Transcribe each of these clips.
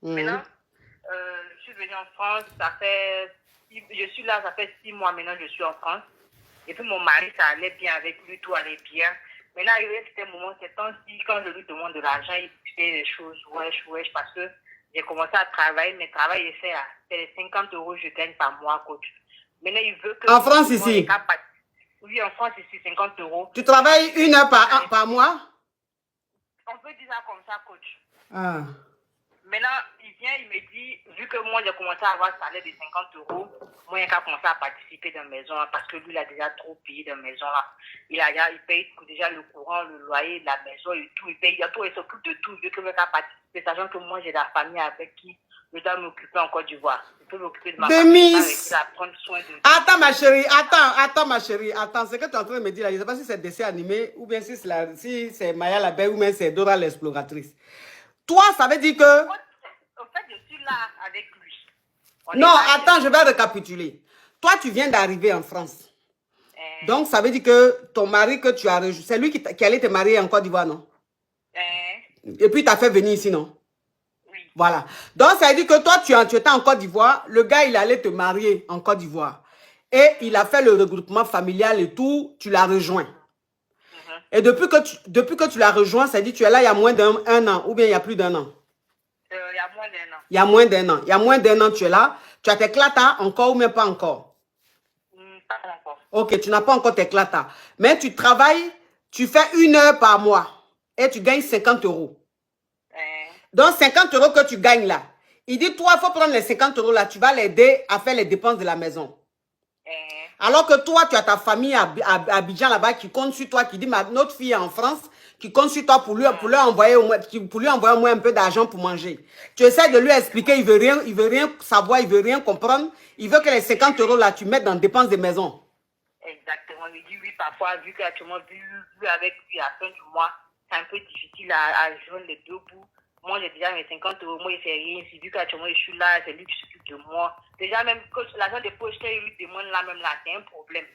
Maintenant, je suis venue en France, je suis là, ça fait 6 mois maintenant, je suis en France. Et puis mon mari, ça allait bien avec lui, tout allait bien. Maintenant, il y a un moment, c'est temps-ci, quand je lui demande de l'argent, il fait des choses, wesh, parce que j'ai commencé à travailler, mais travail, c'est les 50 euros que je gagne par mois, coach. Maintenant, il veut que... En France, ici? Oui, en France, ici, 50 euros. Tu travailles 1 heure par mois? On peut dire ça comme ça, coach. Ah. Maintenant, il vient, il me dit, vu que moi, j'ai commencé à avoir un salaire de 50 euros, moi, il a commencé à participer dans la maison, parce que lui, il a déjà trop payé dans la maison. Là. Il paye déjà le courant, le loyer de la maison et tout. Il paye tout, il s'occupe de tout. Il veut que je participer, sachant que moi, j'ai la famille avec qui je dois m'occuper en Côte d'Ivoire. Je peux m'occuper de ma famille, prendre soin de... Attends, ma chérie, attends, ma chérie, attends, ce que tu es en train de me dire là, je ne sais pas si c'est dessin animé, ou bien si c'est Maya la Belle, ou bien c'est Dora l'exploratrice. Toi, ça veut dire que... En fait, je suis là avec lui. Non, attends, je vais récapituler. Toi, tu viens d'arriver en France. Donc, ça veut dire que ton mari que tu as rejoint, c'est lui qui allait te marier en Côte d'Ivoire, non? Et puis, il t'a fait venir ici, non? Oui. Voilà. Donc, ça veut dire que toi, tu étais en Côte d'Ivoire. Le gars, il allait te marier en Côte d'Ivoire. Et il a fait le regroupement familial et tout. Tu l'as rejoint. Et depuis que tu l'as rejoint, ça dit que tu es là il y a moins d'un an ou bien il y a plus d'un an? Il y a moins d'un an. Il y a moins d'un an. Il y a moins d'un an, tu es là. Tu as tes clatas encore ou même pas encore? Pas encore. Ok, tu n'as pas encore tes clatas. Mais tu travailles, tu fais 1 heure par mois et tu gagnes 50 euros. Donc 50 euros que tu gagnes là, il dit toi, il faut prendre les 50 euros là, tu vas l'aider à faire les dépenses de la maison. Alors que toi, tu as ta famille à Abidjan là-bas qui compte sur toi, qui dit notre fille est en France, qui compte sur toi pour lui envoyer au moins un peu d'argent pour manger. Tu essaies de lui expliquer, il veut rien savoir, il veut rien comprendre. Il veut que les 50 euros là, tu mettes dans dépenses de maison. Exactement. Il dit oui, parfois, vu qu'actuellement, vu avec lui à la fin du mois, c'est un peu difficile à joindre les deux bouts. Moi, j'ai déjà mes 50 euros, moi, il fait rien. Vu qu'actuellement, je suis là, c'est lui qui s'occupe de moi. Déjà, même l'agent de poste, il lui demande là, même là, c'est un problème.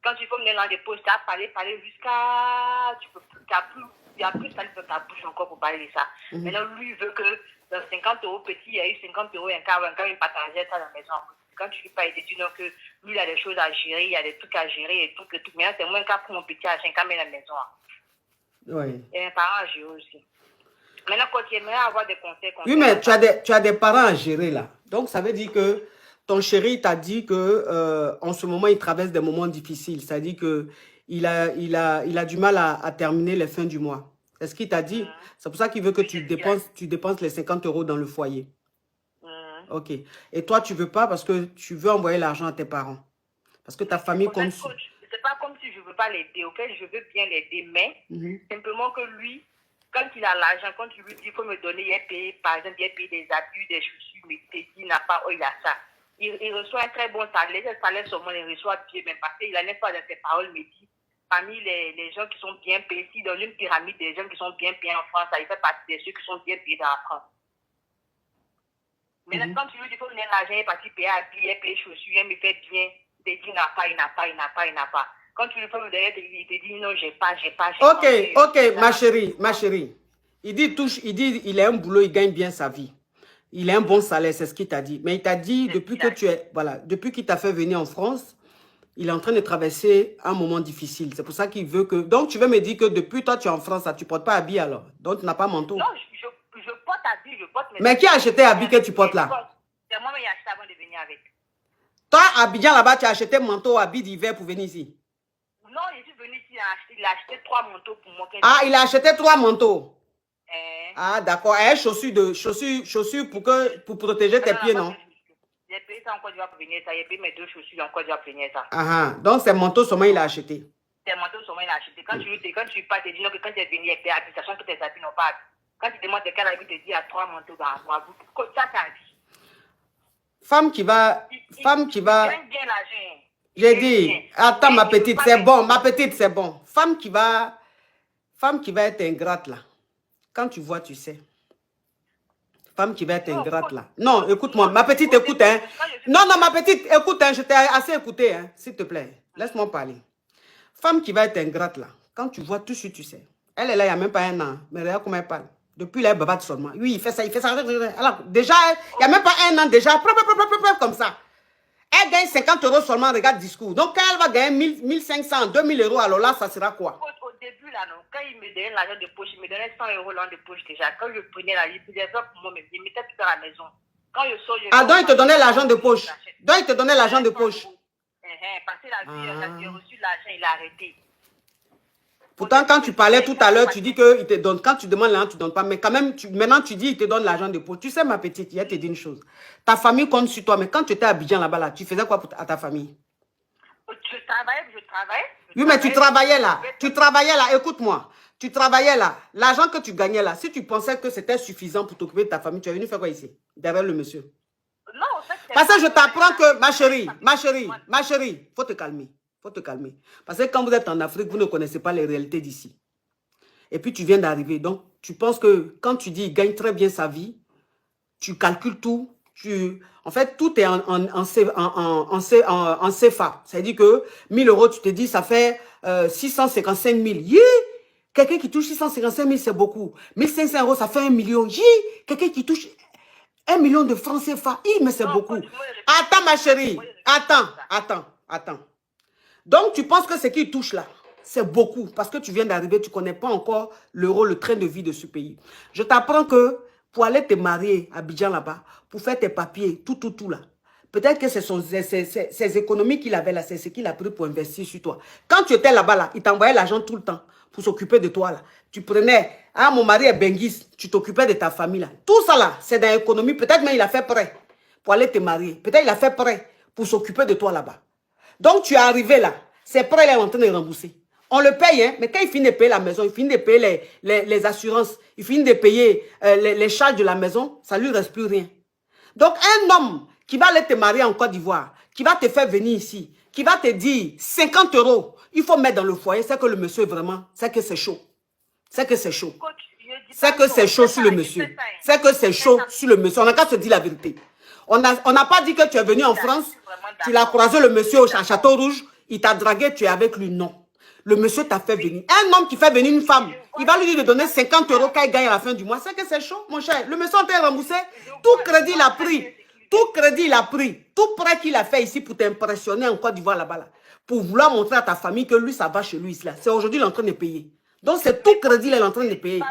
Quand tu veux venir dans des postes, tu as parlé jusqu'à... Il n'y a plus ça dans ta bouche encore pour parler de ça. Maintenant, lui, il veut que dans 50 euros petit, il y a eu 50 euros, un cas, il partageait ça dans la maison. Quand tu lui parles, il te dit non, que lui, il a des choses à gérer, il y a des trucs à gérer et tout. Mais là, c'est moins un cas pour mon petit à 5 ans, mais dans la maison. Oui. Il y a mes parents à gérer aussi. Maintenant, quand tu aimerais avoir des conseils... Oui, mais tu as des parents à gérer là. Donc, ça veut dire que ton chéri t'a dit que en ce moment, il traverse des moments difficiles. C'est-à-dire qu'il a du mal à terminer les fins du mois. Est-ce qu'il t'a dit? C'est pour ça qu'il veut que tu dépenses les 50 euros dans le foyer. Ok. Et toi, tu veux pas parce que tu veux envoyer l'argent à tes parents. Parce que ta famille compte sur... C'est pas comme si je veux pas l'aider. Ok, je veux bien l'aider, mais simplement que lui, quand il a l'argent, quand tu lui dis qu'il faut me donner, il a payé, par exemple, il a payé des habits, des chaussures, mais il n'a pas, il a ça. Il reçoit un très bon salaire. Ce salaire, seulement, il reçoit bien, même parce qu'il a n'est pas dans ses paroles, mais dit, parmi les gens qui sont bien payés, si dans une pyramide des gens qui sont bien payés en France, il fait partie de ceux qui sont bien payés dans la France. Maintenant, quand tu lui dis qu'il faut donner l'argent, il est parti payer habits, il paye chaussures, il me fait bien, il te dit, il n'a pas. Quand tu lui fais me donner, il te dit, non, j'ai pas. Ok, ma chérie. Il dit, il a un boulot, il gagne bien sa vie. Il a un bon salaire, c'est ce qu'il t'a dit. Mais il t'a dit, depuis qu'il t'a fait venir en France, il est en train de traverser un moment difficile. C'est pour ça qu'il veut que... Donc, tu veux me dire que depuis toi, tu es en France, tu ne portes pas habit alors. Donc, tu n'as pas manteau. Non, je porte habit, je porte... Mais qui a acheté habit que tu portes là? C'est moi qui ai acheté avant de venir avec. Toi, à Abidjan, là-bas, tu as acheté manteau, habit d'hiver pour venir ici? Non, je suis venu ici, il a acheté 3 manteaux pour moi. Ah, il a acheté 3 manteaux? Ah, d'accord. Chaussures pour protéger tes pieds, non? J'ai payé ça en Côte d'Ivoire pour venir ça. J'ai payé mes 2 chaussures en Côte d'Ivoire pour venir ça. Ah, donc ces manteaux seulement il a acheté. Ces manteaux seulement il a acheté. Quand tu parles, tu dis non, que quand tu es venu, il y a des sachant que tes habits n'ont pas. Quand tu demandes quel habit, tu te dis il y a 3 manteaux dans la boîte. Ça, t'as dit. Femme qui va. Il gagne bien l'argent. J'ai dit, attends ma petite, c'est bon. Ma petite, c'est bon. Femme qui va être ingrate là. Quand tu vois, tu sais. Femme qui va être ingrate là. Non, écoute-moi. Ma petite, écoute, hein. Non, ma petite, écoute, hein. Je t'ai assez écouté, hein. S'il te plaît. Laisse-moi parler. Femme qui va être ingrate là. Quand tu vois tout ce que tu sais. Elle est là, il n'y a même pas un an. Mais regarde comment elle parle. Depuis là, Baba seulement. Oui, il fait ça, il fait ça. Alors, déjà, il n'y a même pas un an déjà, comme ça. Elle gagne 50 € seulement, regarde discours. Donc, quand elle va gagner 1500, 2000 €, alors là, ça sera quoi? Au début, là, non, quand il me donnait l'argent de poche, il me donnait 100 € l'argent de poche déjà. Quand je prenais la libre, il pour moi, il mettait tout à la maison. Quand je sors, donc il te donnait l'argent de poche. Donc il te donnait l'argent de poche. Parce que j'ai reçu l'argent, il a arrêté. Pourtant, quand tu parlais tout à l'heure, tu dis qu'il te donne. Quand tu demandes l'argent, tu ne donnes pas. Mais quand même, maintenant, tu dis qu'il te donne l'argent de poche. Tu sais, ma petite, il te dit une chose. Ta famille compte sur toi. Mais quand tu étais à Abidjan là-bas, là, tu faisais quoi à ta famille? Je travaillais. Oui, mais tu travaillais là. Tu travaillais là. Écoute-moi. Tu travaillais là. L'argent que tu gagnais là, si tu pensais que c'était suffisant pour t'occuper de ta famille, tu es venu faire quoi ici? Derrière le monsieur. Non, en fait, parce que je t'apprends que, ma chérie, faut te calmer. Faut te calmer. Parce que quand vous êtes en Afrique, vous ne connaissez pas les réalités d'ici. Et puis tu viens d'arriver. Donc, tu penses que quand tu dis il gagne très bien sa vie, tu calcules tout. En fait, tout est en CFA. C'est-à-dire que 1000 €, tu te dis, ça fait 655 000. Yeah! Quelqu'un qui touche 655 000, c'est beaucoup. 1500 €, ça fait 1 million. Yeah! Quelqu'un qui touche 1 million de francs CFA. Mais c'est beaucoup. Attends, ma chérie. Attends. Donc, tu penses que ce qu'il touche là, c'est beaucoup. Parce que tu viens d'arriver, tu ne connais pas encore l'euro, le train de vie de ce pays. Je t'apprends que pour aller te marier à Abidjan là-bas, pour faire tes papiers, tout là. Peut-être que ce sont ces économies qu'il avait là, c'est ce qu'il a pris pour investir sur toi. Quand tu étais là-bas, là, il t'envoyait l'argent tout le temps pour s'occuper de toi là. Tu prenais, mon mari est benguiste, tu t'occupais de ta famille là. Tout ça là, c'est dans l'économie. Peut-être même il a fait prêt pour aller te marier. Peut-être il a fait prêt pour s'occuper de toi là-bas. Donc tu es arrivé là, ces prêts là, il est en train de rembourser. On le paye, hein, mais quand il finit de payer la maison, il finit de payer les assurances, il finit de payer les charges de la maison, ça ne lui reste plus rien. Donc un homme qui va aller te marier en Côte d'Ivoire, qui va te faire venir ici, qui va te dire 50 €, il faut mettre dans le foyer, c'est que le monsieur vraiment, c'est que c'est chaud. C'est que c'est chaud. C'est que c'est chaud sur le monsieur. C'est que c'est chaud sur le monsieur. On n'a qu'à se dire la vérité. On n'a pas dit que tu es venu en France, tu l'as croisé le monsieur au Château Rouge, il t'a dragué, tu es avec lui. Non. Le monsieur t'a fait venir. Un homme qui fait venir une femme, il va lui dire de donner 50 € quand il gagne à la fin du mois. C'est que c'est chaud, mon cher. Le monsieur t'a remboursé. Tout crédit, il a pris. Tout crédit, il a pris. Tout prêt qu'il a fait ici pour t'impressionner en Côte d'Ivoire là-bas. Là, pour vouloir montrer à ta famille que lui, ça va chez lui. C'est aujourd'hui, il est en train de payer. Donc, c'est tout crédit, il est en train de payer.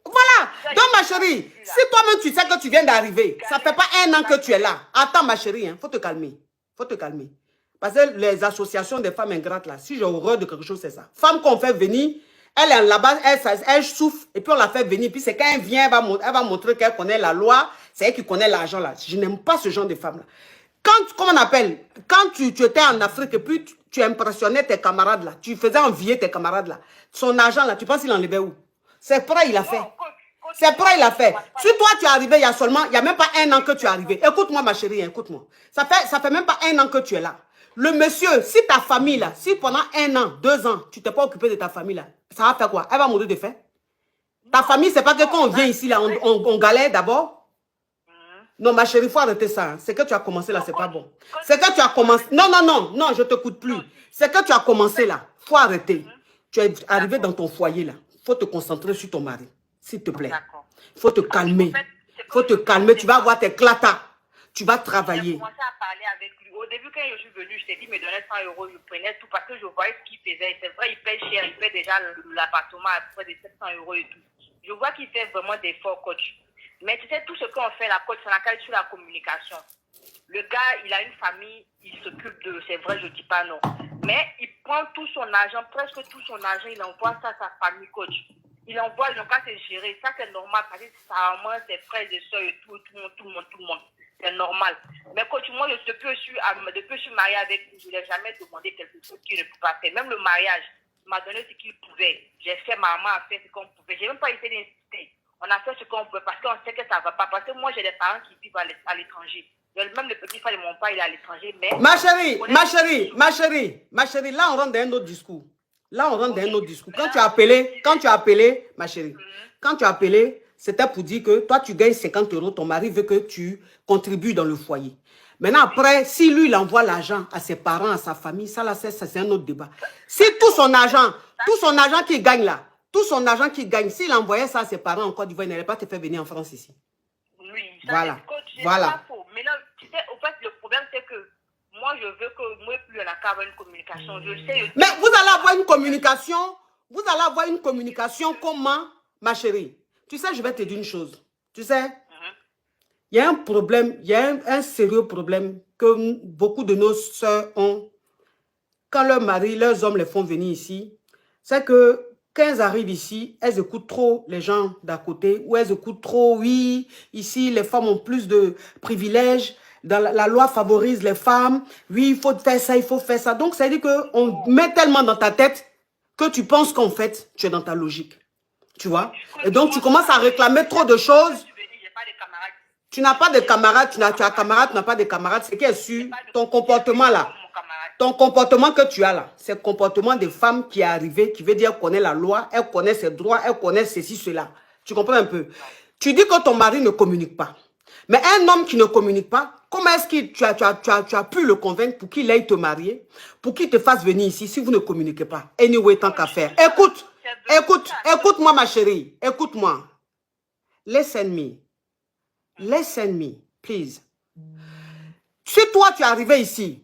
Voilà. Donc, ma chérie, si toi-même, tu sais que tu viens d'arriver, ça ne fait pas 1 an que tu es là. Attends, ma chérie, il faut te calmer. Faut te calmer. Parce que les associations des femmes ingrates, là, si j'ai horreur de quelque chose, c'est ça. Femme qu'on fait venir, elle est là-bas, elle souffre, et puis on la fait venir. Puis c'est quand elle vient, elle va montrer qu'elle connaît la loi, c'est elle qui connaît l'argent, là. Je n'aime pas ce genre de femme-là. Comment on appelle, quand tu étais en Afrique, et puis tu impressionnais tes camarades, là, tu faisais envier tes camarades, là, son argent, là, tu penses qu'il enlevait où? C'est prêt, il a fait. C'est prêt, il a fait. Si toi, tu es arrivé, il n'y a même pas 1 an que tu es arrivé. Écoute-moi, ma chérie, écoute-moi. Ça fait même pas 1 an que tu es là. Le monsieur, si ta famille, là, si pendant 1 an, 2 ans, tu t'es pas occupé de ta famille, là, ça va faire quoi? Elle va mourir de faim. Ta famille, c'est pas que quand on vient ici, là, on galère d'abord. Non, ma chérie, il faut arrêter ça. Hein. C'est que tu as commencé là, c'est pas bon. C'est que tu as commencé. Non, je t'écoute plus. C'est que tu as commencé là. Il faut arrêter. Tu es arrivé dans ton foyer là. Il faut te concentrer sur ton mari. S'il te plaît. Il faut te calmer. Il faut te calmer. Tu vas avoir tes clatas. Tu vas travailler. J'ai commencé à parler avec lui. Au début, quand je suis venue, je t'ai dit, il me donnait 100 €, je prenais tout parce que je voyais ce qu'il faisait. C'est vrai, il paye cher, il paye déjà l'appartement à près de 700 € et tout. Je vois qu'il fait vraiment d'efforts, coach. Mais tu sais, tout ce qu'on fait, la coach, ça n'a qu'à être sur la communication. Le gars, il a une famille, il s'occupe de, c'est vrai, je ne dis pas non. Mais il prend tout son argent, presque tout son argent, il envoie ça à sa famille, coach. Il envoie, ils n'ont qu'à se gérer. Ça, c'est normal parce que sa maman, ses frères et soeurs et tout le monde. C'est normal. Mais coach, moi, depuis que je suis mariée avec lui, je ne lui ai jamais demandé quelque chose qu'il ne peut pas faire. Même le mariage, il m'a donné ce qu'il pouvait. J'ai fait, ma maman a fait ce qu'on pouvait. Je n'ai même pas essayé d'insister. On a fait ce qu'on pouvait parce qu'on sait que ça ne va pas. Parce que moi, j'ai des parents qui vivent à l'étranger. Même le petit frère de mon père, il est à l'étranger. Mais ma chérie, là, on rentre dans un autre discours. Quand tu as appelé, ma chérie, quand tu as appelé, c'était pour dire que toi, tu gagnes 50 €, ton mari veut que tu contribues dans le foyer. Maintenant, après, si lui, il envoie l'argent à ses parents, à sa famille, ça, là, c'est un autre débat. Si tout son argent qu'il gagne là, Tout son argent qu'il gagne, s'il envoyait ça à ses parents en Côte d'Ivoire, il n'allait pas te faire venir en France ici. Oui, ça voilà. C'est voilà. pas faux. Mais là, tu sais, au fait, le problème, c'est que moi, je veux que moi plus on a qu'à avoir une communication. Je sais. Mais vous allez avoir une communication. Vous allez avoir une communication comment, ma chérie? Tu sais, je vais te dire une chose. Tu sais, il y a un problème, il y a un sérieux problème que beaucoup de nos sœurs ont. Quand leurs maris, leurs hommes les font venir ici, c'est que quand elles arrivent ici, elles écoutent trop les gens d'à côté, ou elles écoutent trop, oui, ici les femmes ont plus de privilèges, dans la loi favorise les femmes, oui, il faut faire ça, il faut faire ça. Donc ça veut dire qu'on met tellement dans ta tête que tu penses qu'en fait, tu es dans ta logique. Tu vois? Et donc tu commences à réclamer trop de choses. Tu n'as pas de camarades, tu as camarades, tu n'as pas de camarades. C'est qui est sûr, ton comportement là. Ton comportement que tu as là, c'est le comportement des femmes qui est arrivé, qui veut dire qu'elle connaît la loi, elle connaît ses droits, elle connaît ceci, cela. Tu comprends un peu? Tu dis que ton mari ne communique pas. Mais un homme qui ne communique pas, comment est-ce que tu as pu le convaincre pour qu'il aille te marier, pour qu'il te fasse venir ici si vous ne communiquez pas? Anyway, tant qu'à faire. Écoute-moi ma chérie, écoute-moi. Listen me, please. Si toi tu es arrivé ici,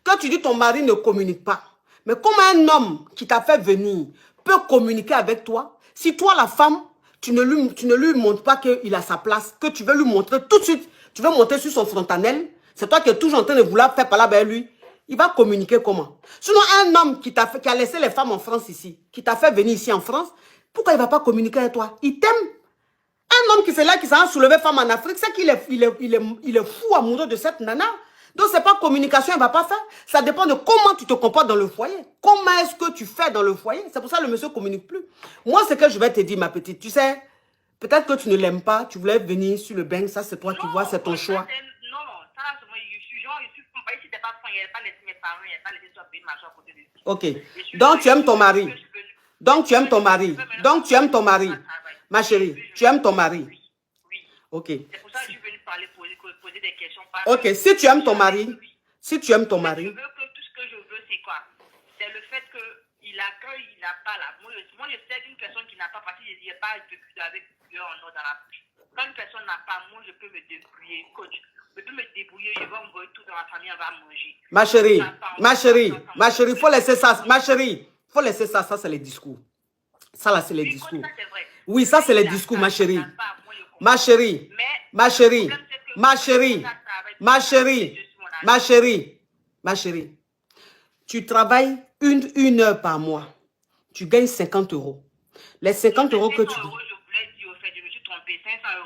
quand tu dis ton mari ne communique pas, mais comment un homme qui t'a fait venir peut communiquer avec toi si toi, la femme, tu ne lui montres pas qu'il a sa place, que tu veux lui montrer tout de suite, tu veux monter sur son frontanel, c'est toi qui es toujours en train de vouloir faire parler avec lui, il va communiquer comment? Sinon, un homme qui a laissé les femmes en France ici, qui t'a fait venir ici en France, pourquoi il ne va pas communiquer avec toi? Il t'aime. Un homme qui s'est soulevé femme en Afrique, c'est qu'il est fou amoureux de cette nana. Donc, ce n'est pas communication, il ne va pas faire. Ça dépend de comment tu te comportes dans le foyer. Comment est-ce que tu fais dans le foyer? C'est pour ça que le monsieur ne communique plus. Moi, ce que je vais te dire, ma petite, tu sais, peut-être que tu ne l'aimes pas, tu voulais venir sur le bain, ça c'est toi qui vois, c'est ton choix. Non, ça, je suis genre, si t'es pas franc, il n'y a pas laissé mes parents, il n'y a pas laissé son pays, machin à côté de lui. Ok. Donc, tu aimes ton mari. Donc, tu aimes ton mari. Donc, tu aimes ton mari. Ma chérie, tu aimes ton mari. Oui. Ok. C'est pour ça que je suis venue parler, poser des questions. Ok, si tu aimes ton mari, si tu aimes ton mari. Tout ce que je veux, c'est quoi? C'est le fait qu'il a, quand il n'a pas là. Moi, je sais d'une personne qui n'a pas, parce qu'il n'y a pas de avec en eau dans la bouche. Quand une personne n'a pas, moi, je peux me débrouiller, coach. Je peux me débrouiller, je vais envoyer tout dans la famille, on va manger. Ma chérie, faut laisser ça. Ma chérie, faut laisser ça. Ça, c'est les discours. Ça, là, c'est les discours. Oui, ça, c'est les discours, ma chérie. Ma chérie, ma chérie, ma chérie, ma chérie, ma chérie, ma chérie. Tu travailles une heure par mois. Tu gagnes 50 euros. Les 50 euros que tu...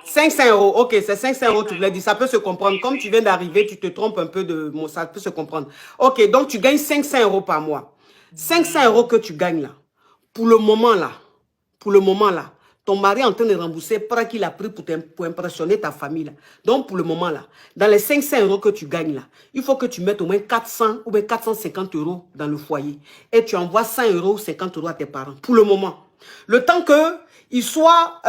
500 euros, ok, c'est 500 euros, tu voulais dire, ça peut se comprendre. Comme tu viens d'arriver, tu te trompes un peu de mots, ça peut se comprendre. Ok, donc tu gagnes 500 euros par mois. 500 euros que tu gagnes là, pour le moment là, ton mari est en train de rembourser prêt qu'il a pris pour impressionner ta famille là. Donc pour le moment là, dans les 500 euros que tu gagnes là, il faut que tu mettes au moins 400 ou bien 450 euros dans le foyer. Et tu envoies 100 euros ou 50 euros à tes parents, pour le moment. Le temps qu'ils soient...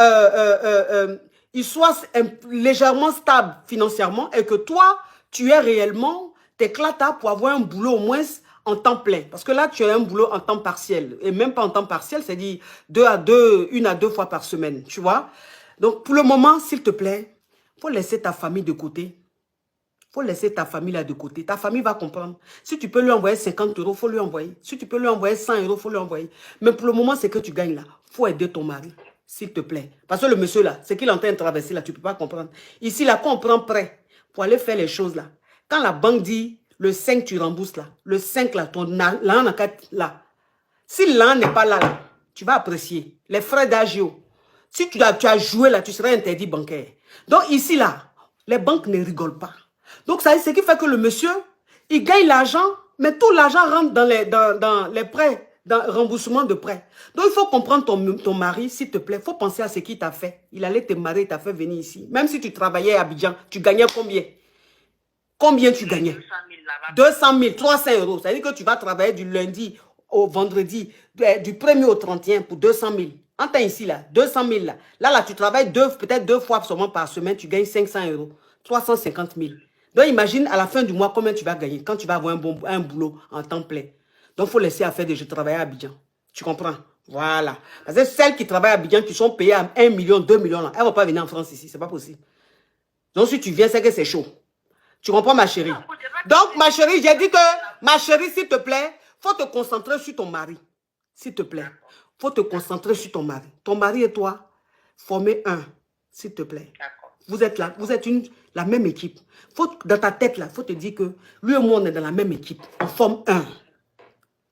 légèrement stable financièrement et que toi, tu es réellement, t'éclates pour avoir un boulot au moins en temps plein. Parce que là, tu as un boulot en temps partiel. Et même pas en temps partiel, c'est-à-dire 1 à 2 fois par semaine, tu vois. Donc, pour le moment, s'il te plaît, il faut laisser ta famille de côté. Il faut laisser ta famille là de côté. Ta famille va comprendre. Si tu peux lui envoyer 50 euros, il faut lui envoyer. Si tu peux lui envoyer 100 euros, il faut lui envoyer. Mais pour le moment, c'est que tu gagnes là. Il faut aider ton mari. S'il te plaît. Parce que le monsieur là, c'est qu'il est en train de traverser là, tu ne peux pas comprendre. Ici là, quand on prend prêt pour aller faire les choses là, quand la banque dit le 5 tu rembourses là, le 5 là, ton l'an là. Si l'an n'est pas là, tu vas apprécier. Les frais d'agio. Si tu as joué là, tu seras interdit bancaire. Donc ici là, les banques ne rigolent pas. Donc ça, c'est ce qui fait que le monsieur, il gagne l'argent, mais tout l'argent rentre dans les prêts. Dans remboursement de prêt. Donc, il faut comprendre ton mari, s'il te plaît. Il faut penser à ce qu'il t'a fait. Il allait te marier, il t'a fait venir ici. Même si tu travaillais à Abidjan, tu gagnais combien? Combien tu gagnais? 200 000, 300 euros. Ça veut dire que tu vas travailler du lundi au vendredi, du 1er au 31 pour 200 000. Entends ici, là, 200 000. Là, tu travailles peut-être 2 fois seulement par semaine, tu gagnes 500 euros, 350 000. Donc, imagine à la fin du mois combien tu vas gagner quand tu vas avoir un boulot en temps plein. Donc, il faut laisser à faire je travaille à Abidjan. Tu comprends? Voilà. Parce que celles qui travaillent à Abidjan, qui sont payées à 1 million, 2 millions, là, elles ne vont pas venir en France ici. C'est pas possible. Donc, si tu viens, c'est que c'est chaud. Tu comprends, ma chérie? Donc, ma chérie, j'ai dit que, ma chérie, s'il te plaît, faut te concentrer sur ton mari. S'il te plaît. Faut te concentrer sur ton mari. Ton mari et toi, formez un. S'il te plaît. Vous êtes là, vous êtes la même équipe. Dans ta tête, là, il faut te dire que lui et moi, on est dans la même équipe. On forme un.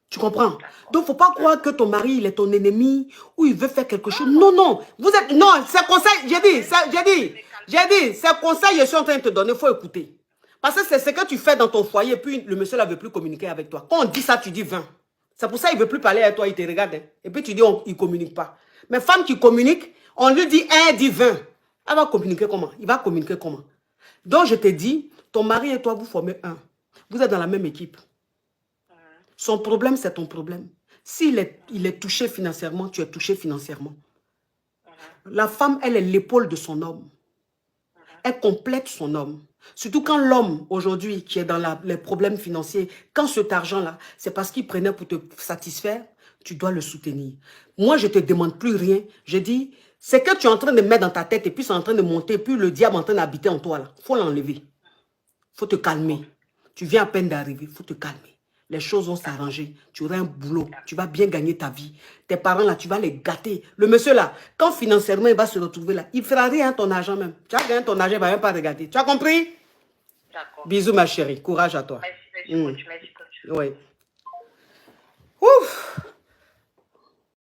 Tu comprends? Donc, il ne faut pas croire que ton mari, il est ton ennemi ou il veut faire quelque chose. Non, non. Vous êtes... Non, c'est conseil. J'ai dit, c'est conseil, je suis en train de te donner, il faut écouter. Parce que c'est ce que tu fais dans ton foyer, puis le monsieur ne veut plus communiquer avec toi. Quand on dit ça, tu dis 20. C'est pour ça qu'il ne veut plus parler avec toi, il te regarde. Hein. Et puis tu dis, il ne communique pas. Mais femme qui communique, on lui dit 1, dit 20. Elle va communiquer comment? Il va communiquer comment? Donc, je te dis, ton mari et toi, vous formez un. Vous êtes dans la même équipe. Son problème, c'est ton problème. S'il est touché financièrement, tu es touché financièrement. La femme, elle est l'épaule de son homme. Elle complète son homme. Surtout quand l'homme, aujourd'hui, qui est dans les problèmes financiers, quand cet argent-là, c'est parce qu'il prenait pour te satisfaire, tu dois le soutenir. Moi, je ne te demande plus rien. Je dis, c'est que tu es en train de mettre dans ta tête et puis c'est en train de monter, puis le diable est en train d'habiter en toi. Il faut l'enlever. Il faut te calmer. Tu viens à peine d'arriver, il faut te calmer. Les choses vont s'arranger. Tu auras un boulot. Tu vas bien gagner ta vie. Tes parents, là, tu vas les gâter. Le monsieur, là, quand financièrement, il va se retrouver là, il ne fera rien, ton argent même. Tu vas gagner ton argent, il ne va même pas regarder. Tu as compris? D'accord. Bisous, ma chérie. Courage à toi. Merci, merci, merci. Oui. Ouf.